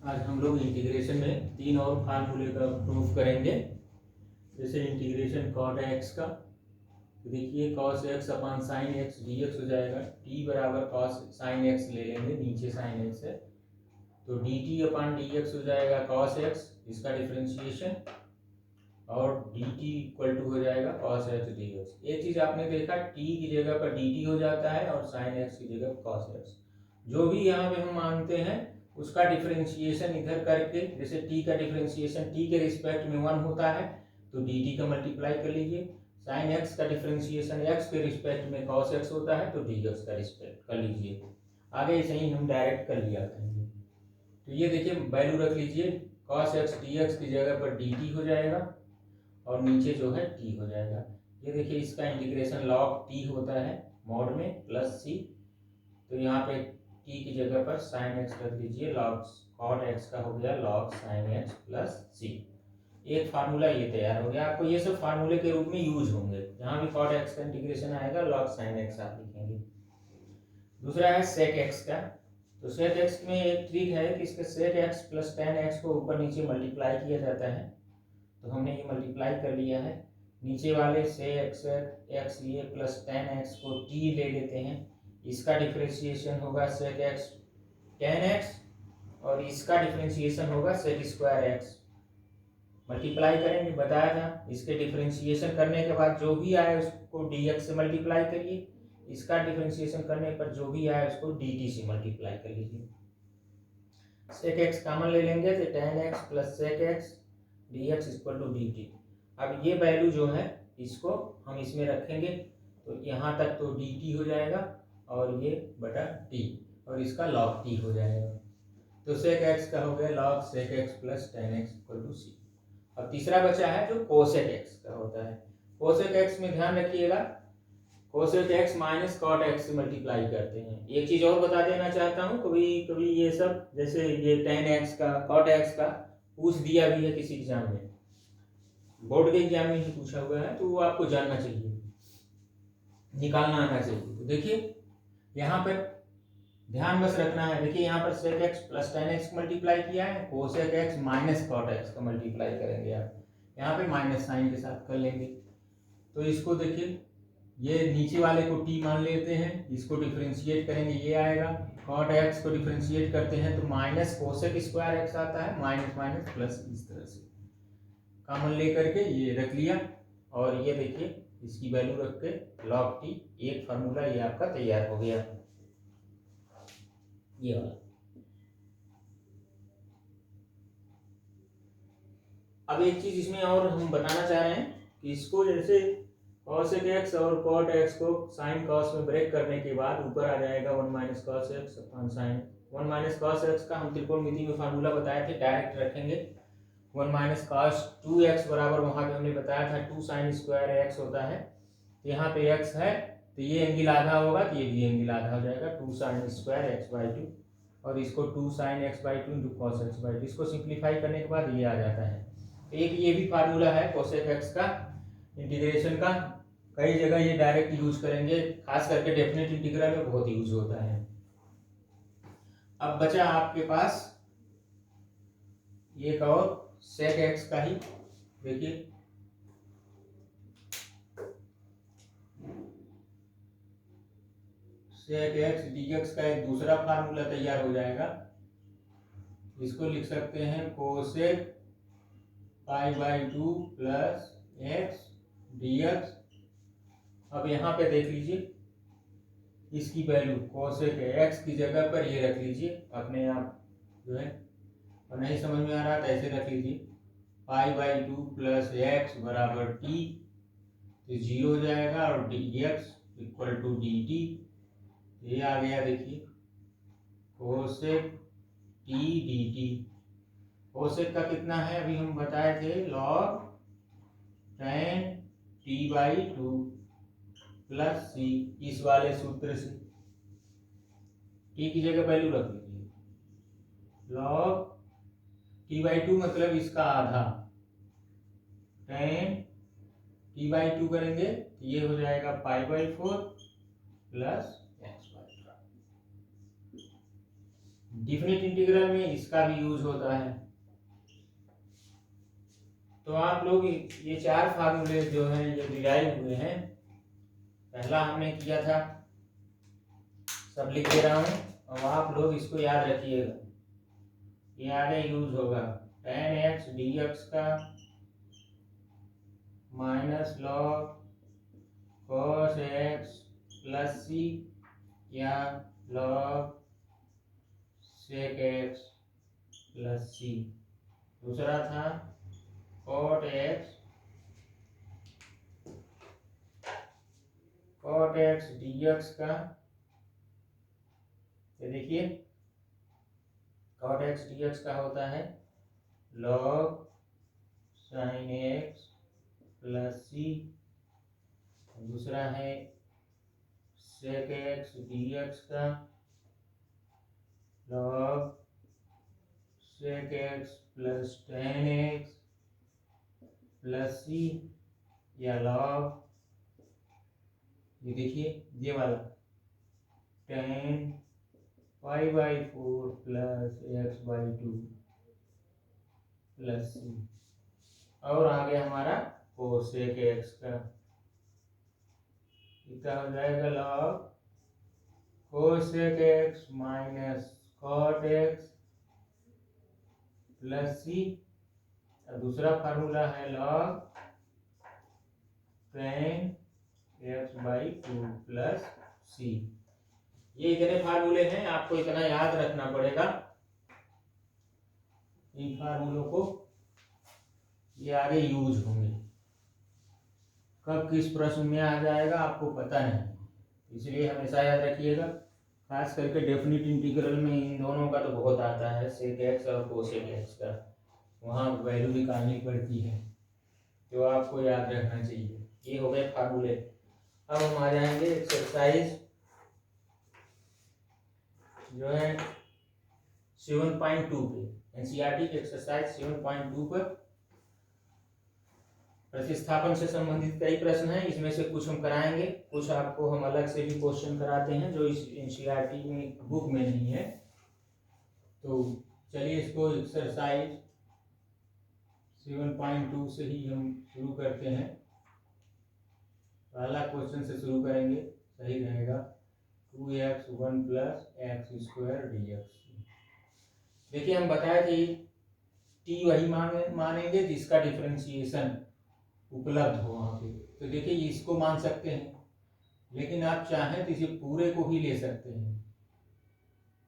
आज हम लोग इंटीग्रेशन में तीन और फार्मूले का प्रूफ करेंगे। जैसे इंटीग्रेशन कॉट एक्स का, तो देखिए कॉस एक्स अपान साइन एक्स डी एक्स हो जाएगा। टी बराबर कॉस साइन एक्स ले लेंगे, नीचे साइन एक्स है, तो D T upon D x हो जाएगा कॉस एक्स, इसका डिफ्रेंशिएशन, और डी टी इक्वल टू हो जाएगा कॉस एक्स डी एक्स। एक चीज़ आपने देखा, टी की जगह पर डी टी हो जाता है और साइन एक्स की जगह कॉस एक्स। जो भी यहाँ पे हम मानते हैं उसका डिफ्रेंशिएशन इधर करके, जैसे t का डिफ्रेंशिएशन t के रिस्पेक्ट में 1 होता है तो dt का मल्टीप्लाई कर लीजिए। साइन x का डिफ्रेंशिएशन x के रिस्पेक्ट में cos x होता है तो dx का रिस्पेक्ट कर लीजिए। आगे ऐसे ही हम डायरेक्ट कर लिया करेंगे। तो ये देखिए वैल्यू रख लीजिए, cos x dx की जगह पर dt हो जाएगा और नीचे जो है t हो जाएगा। ये देखिए इसका इंटीग्रेशन log t होता है मॉड में प्लस c, तो यहाँ पे t की जगह पर साइन एक्स रख लीजिए, log cot x का हो गया log sine x plus c। एक फार्मूला ये तैयार हो गया। आपको ये सब फार्मूले के रूप में यूज होंगे, जहाँ भी cot x का इंटीग्रेशन आएगा log साइन एक्स आप लिखेंगे। दूसरा है sec x का, तो sec x में एक ट्रिक है कि इसके sec x plus tan x को ऊपर नीचे मल्टीप्लाई किया जाता है, तो हमने ये मल्टीप्लाई कर लिया है। नीचे वाले sec x लिए प्लस tan x को t ले लेते हैं, इसका डिफ्रेंशिएशन होगा sec x tan x और इसका डिफ्रेंशिएशन होगा sec स्क्वायर x। मल्टीप्लाई करेंगे, बताया था। इसके डिफ्रेंशिएशन करने के बाद जो भी आए उसको dx से मल्टीप्लाई करिए, इसका डिफ्रेंशिएशन करने पर जो भी आए उसको dt से मल्टीप्लाई कर लीजिए। sec x कॉमन ले लेंगे तो tan x plus sec x dx equal to dt। अब ये वैल्यू जो है इसको हम इसमें रखेंगे तो यहाँ तक तो dt हो जाएगा और ये बटा t और इसका log t हो जाएगा। तो sec x का हो गया log sec x plus tan x equal to c। अब तीसरा बचा है जो cosec x का होता है। cosec x में ध्यान रखिएगा, cosec x minus cot x से मल्टीप्लाई करते हैं। एक चीज और बता देना चाहता हूँ, कभी कभी ये सब जैसे ये tan x का cot x का पूछ दिया भी है किसी एग्जाम में, बोर्ड के एग्जाम में ही पूछा हुआ है, तो वो आपको जानना चाहिए, निकालना आना चाहिए। तो देखिए यहाँ पर ध्यान बस रखना है, देखिए यहाँ पर sec x plus tan x multiply किया है, cosec x minus cot x का मल्टीप्लाई करेंगे आप, यहाँ पे माइनस साइन के साथ कर लेंगे। तो इसको देखिए, ये नीचे वाले को t मान लेते हैं, इसको डिफ्रेंशिएट करेंगे, ये आएगा। cot x को डिफ्रेंशिएट करते हैं तो माइनस cosec स्क्वायर x आता है, माइनस माइनस प्लस, इस तरह से कॉमन लेकर के ये रख लिया और ये देखिए इसकी वैल्यू रख के log t, एक फार्मूला ये आपका तैयार हो गया, ये वाला। अब एक चीज इसमें और हम बताना चाह रहे हैं कि इसको जैसे cosec x और cot x को sin cos में ब्रेक करने के बाद ऊपर आ जाएगा 1 minus cos x upon sin। 1 minus cos x का हम त्रिकोणमिति में फार्मूला बताए थे, डायरेक्ट रखेंगे। 1 माइनस cos 2x बराबर वहां पे हमने बताया था 2 sin स्क्वायर x होता है, तो यहाँ पे x है तो ये एंगल आधा होगा तो ये भी एंगल आधा हो जाएगा, 2 sin स्क्वायर x बाई 2 और इसको 2 sin x by 2 into cos x by 2। इसको सिंप्लीफाई करने के बाद ये आ जाता है। एक ये भी फार्मूला है cosec x का इंटीग्रेशन का, कई जगह ये डायरेक्ट यूज करेंगे, खास करके डेफिनेट इंटीग्रल में बहुत यूज होता है। अब बचा आपके पास एक और sec x का ही, देखिए sec x dx का एक दूसरा फार्मूला तैयार हो जाएगा। इसको लिख सकते हैं cosec pi by 2 plus x dx। अब यहाँ पे देख लीजिए इसकी वैल्यू cosec x की जगह पर ये रख लीजिए अपने आप जो है, और नहीं समझ में आ रहा तो ऐसे रख लीजिए, पाई बाई 2 प्लस एक्स बराबर t, तो 0 हो जाएगा और dx इक्वल टू dt। ये आ गया देखिए cosec t dt। cosec का कितना है अभी हम बताए थे, log tan t by 2 plus c, इस वाले सूत्र से t की जगह वैल्यू रख लीजिए, log t बाई 2 मतलब इसका आधा, tan t बाई 2 करेंगे तो ये हो जाएगा pi by 4 plus x by 2। Definite integral में इसका भी यूज होता है। तो आप लोग ये चार फार्मूले जो हैं ये डिराइव हुए हैं, पहला हमने किया था, सब लिख दे रहा हूँ, और आप लोग इसको याद रखिएगा, ये आगे यूज होगा। tan x dx का minus log cos x plus C या log sec x plus C. दूसरा था cot x dx का, ये देखिए cot x dx का होता है log sin x plus C. दूसरा है sec x dx का log sec x plus tan x plus C या log, ये देखिए ये वाला tan π/4 plus x/2 plus C. और आगे हमारा cosec x का, इतना हो जाएगा log cosec x minus cot x plus C. और दूसरा फार्मूला है log tan x/2 plus c. ये इतने फार्मूले हैं, आपको इतना याद रखना पड़ेगा इन फार्मूलों को, ये आगे यूज होंगे। कब किस प्रश्न में आ जाएगा आपको पता नहीं, इसलिए हमेशा याद रखिएगा। खास करके डेफिनिट इंटीग्रल में इन दोनों का तो बहुत आता है, सेक एक्स और कोसेक एक्स का, वहाँ वैल्यू निकालनी पड़ती है, तो आपको याद रखना चाहिए। ये हो गए फार्मूले। अब हम आ जाएंगे एक्सरसाइज जो है 7.2 पे, एनसीईआरटी की एक्सरसाइज 7.2 पर प्रतिस्थापन से संबंधित कई प्रश्न हैं। इसमें से कुछ हम कराएंगे, कुछ आपको हम अलग से भी क्वेश्चन कराते हैं जो इस एनसीईआरटी में बुक में नहीं है। तो चलिए इसको एक्सरसाइज 7.2 से ही हम शुरू करते हैं। पहला क्वेश्चन से शुरू करेंगे, सही रहेगा। 2x 1 plus x square dx। देखिए हम बताए थे t वही मानेंगे जिसका डिफरेंशिएशन उपलब्ध हो वहाँ पे। तो देखिए इसको मान सकते हैं, लेकिन आप चाहें तो इसे पूरे को ही ले सकते हैं।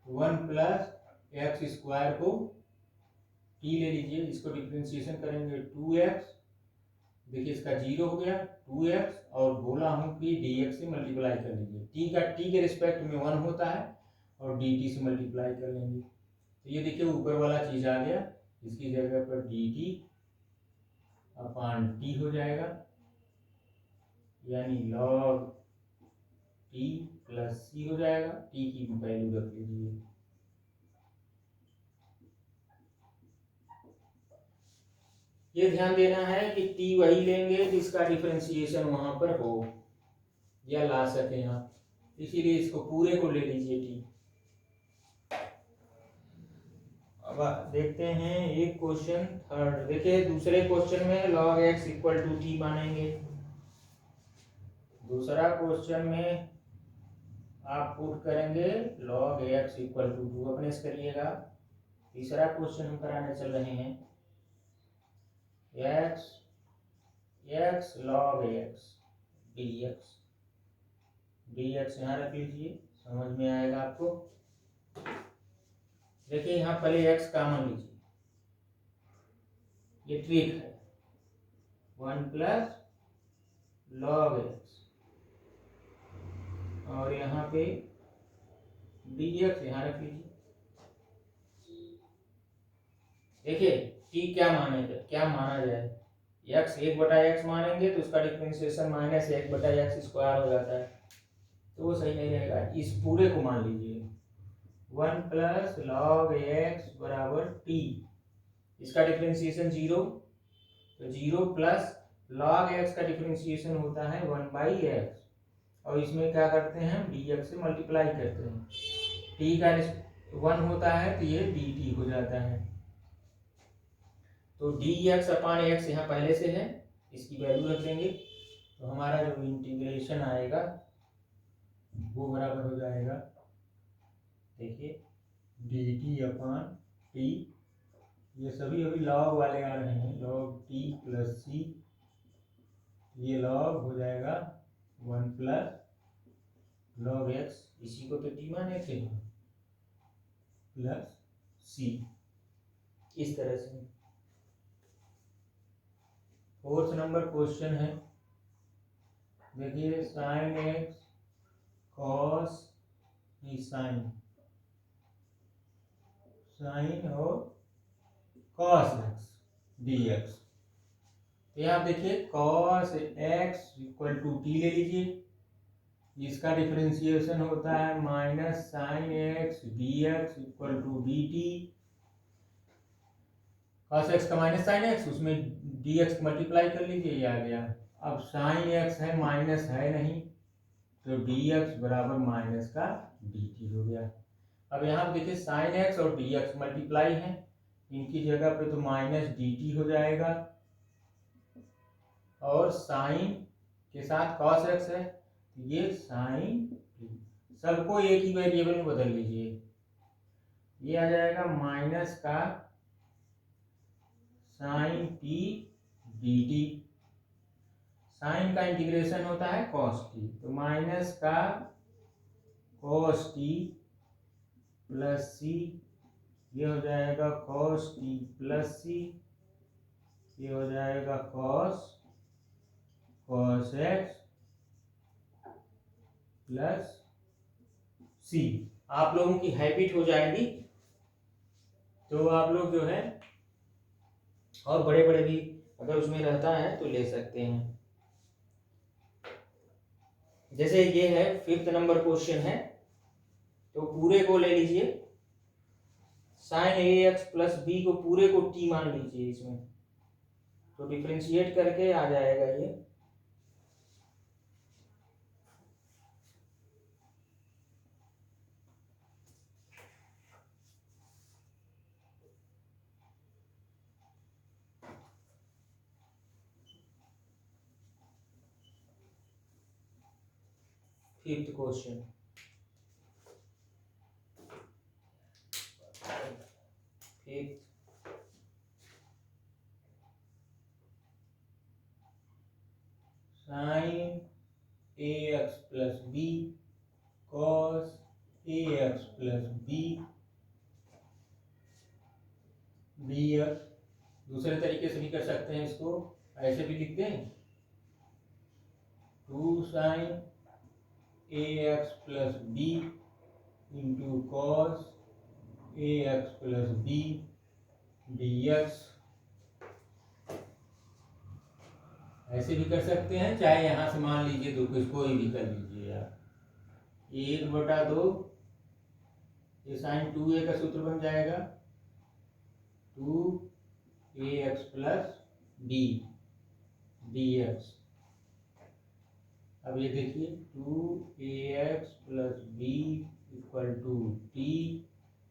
1 प्लस एक्स स्क्वायर को t ले लीजिए, इसको डिफरेंशिएशन करेंगे 2x, देखिए इसका 0 हो गया 2x, और बोला हूँ कि dx से मल्टीप्लाई कर लीजिए। t के रिस्पेक्ट में 1 होता है और dt से मल्टीप्लाई कर लेंगे। तो ये देखिए ऊपर वाला चीज आ गया, इसकी जगह पर dt अपॉन t हो जाएगा, यानी log t प्लस c हो जाएगा। t की वैल्यू रख लीजिए। ये ध्यान देना है कि t वही लेंगे जिसका डिफरेंशिएशन वहां पर हो या ला सके आप, इसीलिए इसको पूरे को ले लीजिए t। अब देखते हैं एक क्वेश्चन थर्ड। देखिए दूसरे क्वेश्चन में log x equal to t मानेंगे। दूसरा क्वेश्चन में आप पुट करेंगे log x इक्वल टू 2, अपने से करिएगा। तीसरा क्वेश्चन हम कराने चल रहे हैं x log x dx यहाँ रख लीजिए, समझ में आएगा आपको। देखिए यहाँ पहले x कॉमन लीजिए, ये ट्रिक है। 1 प्लस log x, और यहाँ पे dx यहाँ रख लीजिए। देखिए t क्या माना जाए, x 1/x मानेंगे तो उसका डिफरेंशिएशन माइनस 1/x स्क्वायर हो जाता है, तो वो सही नहीं रहेगा। इस पूरे को मान लीजिए 1 प्लस log x बराबर t, इसका डिफरेंशिएशन 0, तो 0 प्लस log x का डिफरेंशिएशन होता है 1/x, और इसमें क्या करते हैं dx से मल्टीप्लाई करते हैं। t का 1 होता है तो ये dt हो जाता है। तो dx अपान एक्स यहाँ पहले से है, इसकी वैल्यू रख देंगे तो हमारा जो इंटीग्रेशन आएगा वो बराबर हो जाएगा, देखिए dt अपान टी, ये सभी अभी लॉग वाले आ रहे हैं, लॉग टी प्लस सी, ये लॉग हो जाएगा 1 प्लस लॉग एक्स, इसी को तो टी माने थे, प्लस सी, इस तरह से। 4th नंबर क्वेश्चन है, देखिए साइन एक्स कॉस साइन और कॉस एक्स डी एक्स। तो यहाँ देखिए cos x equal to t ले लीजिए, इसका डिफरेंशिएशन होता है minus sine x d x equal to d t. Cos x का माइनस साइन एक्स, उसमें डी एक्स मल्टीप्लाई कर लीजिए, ये आ गया। अब साइन एक्स है, माइनस है नहीं, तो डी एक्स बराबर माइनस का डी टी हो गया। अब यहाँ देखिए साइन एक्स और डी एक्स मल्टीप्लाई है, इनकी जगह पे तो माइनस डी टी हो जाएगा, और साइन के साथ कॉस एक्स है, ये साइन, सबको एक ही वेरिएबल में बदल लीजिए, ये आ जाएगा माइनस का sine t d t. Sine का इंटीग्रेशन होता है कॉस टी, तो माइनस का कॉस टी प्लस सी, ये हो जाएगा कॉस टी प्लस सी, ये हो जाएगा कॉस एक्स प्लस सी। आप लोगों की हैबिट हो जाएगी तो आप लोग जो है और बड़े बड़े भी अगर उसमें रहता है तो ले सकते हैं। जैसे ये है 5th नंबर क्वेश्चन है, तो पूरे को ले लीजिए, sign A X plus B को पूरे को टी मान लीजिए इसमें, तो डिफरेंशिएट करके आ जाएगा ये fifth question. Sine A X plus B cos A X plus B D X. दूसरे तरीके से भी कर सकते हैं, इसको ऐसे भी लिखते हैं, 2 sine A X plus B into cos A X plus B D X. ऐसे भी कर सकते हैं, चाहे यहाँ से मान लीजिए दो, कुछ कोई भी कर लीजिए आप, 1/2, ये साइन 2a का सूत्र बन जाएगा 2ax प्लस b dx। अब ये देखिए 2ax plus b equal to t,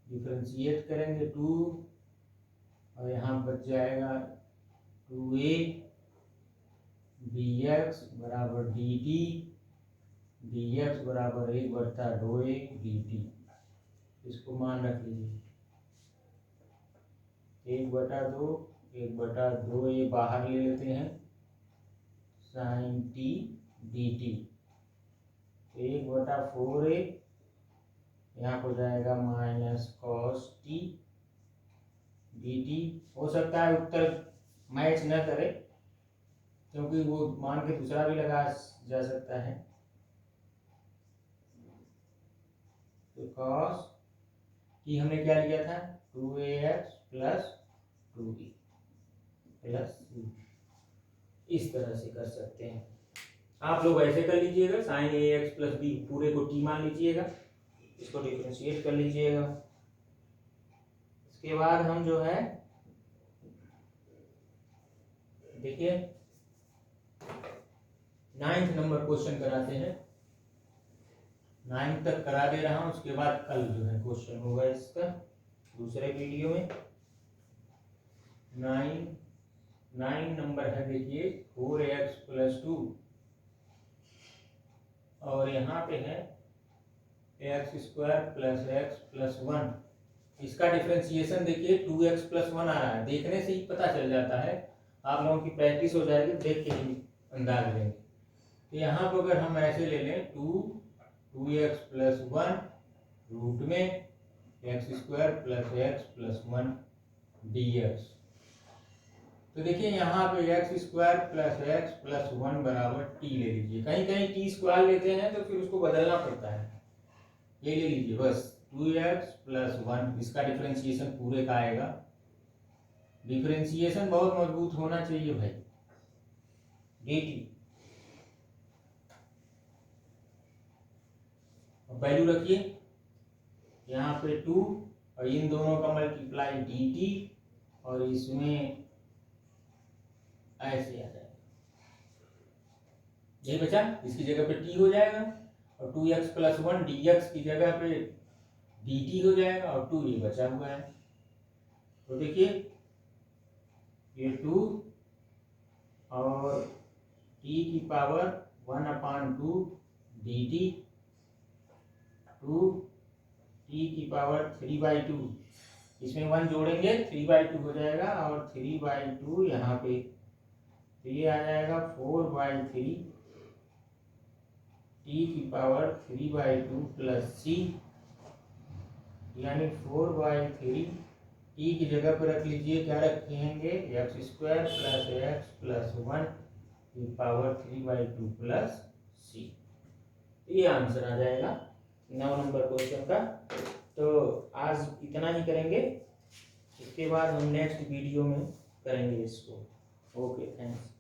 differentiate करेंगे 2 और यहाँ बच जाएगा 2a dx बराबर dt, dx बराबर 1/2a dt। इसको मान रख लीजिए, 1/2 ये बाहर ले लेते हैं, sign t d T, 1/4a यहाँ हो जाएगा minus cos T d T. हो सकता है उत्तर मैच न करे, क्योंकि वो मान के दूसरा भी लगा जा सकता है, तो कॉस टी हमने क्या लिया था 2ax plus 2b plus c, इस तरह से कर सकते हैं। आप लोग ऐसे कर लीजिएगा, sign A X plus B पूरे को टी मान लीजिएगा, इसको डिफरेंशिएट कर लीजिएगा। इसके बाद हम जो है देखिए 9th नंबर क्वेश्चन कराते हैं। 9 तक करा दे रहा हूँ, उसके बाद कल जो है क्वेश्चन होगा इसका दूसरे वीडियो में। 9 नंबर है, देखिए 4x + 2 और यहाँ पे है x² + x + 1। इसका डिफ्रेंसिएशन देखिए 2x + 1 आ रहा है, देखने से ही पता चल जाता है, आप लोगों की प्रैक्टिस हो जाएगी, देख के ही अंदाज लेंगे। तो यहाँ पर अगर हम ऐसे ले लें 2x + 1 रूट में x² + x + 1 dx। तो देखिए यहाँ पे x² + x + 1 बराबर t ले लीजिए, कहीं कहीं t² लेते हैं तो फिर उसको बदलना पड़ता है, ये ले लीजिए बस 2x + 1, इसका डिफरेंशिएशन पूरे का आएगा। डिफरेंशिएशन बहुत मजबूत होना चाहिए भाई। dt वैल्यू रखिए यहाँ पे 2 और इन दोनों का मल्टीप्लाई dt और इसमें ऐसे आ जाएगा, यही बचा, इसकी जगह पे t हो जाएगा और 2x + 1 dx की जगह पे dt हो जाएगा और 2 ये बचा हुआ है। तो देखिए ये 2 और t की पावर 1/2 dt, 2 t की पावर 3/2, इसमें 1 जोड़ेंगे 3/2 हो जाएगा और 3/2 यहाँ पे, तो ये आ जाएगा 4/3 t की पावर 3/2 + c, यानी 4/3 t की जगह पर रख लीजिए, क्या रखेंगे x² + x + 1 की पावर 3/2 + c। ये आंसर आ जाएगा 9 नंबर क्वेश्चन का। तो आज इतना ही करेंगे, इसके बाद हम नेक्स्ट वीडियो में करेंगे इसको। Okay, thanks.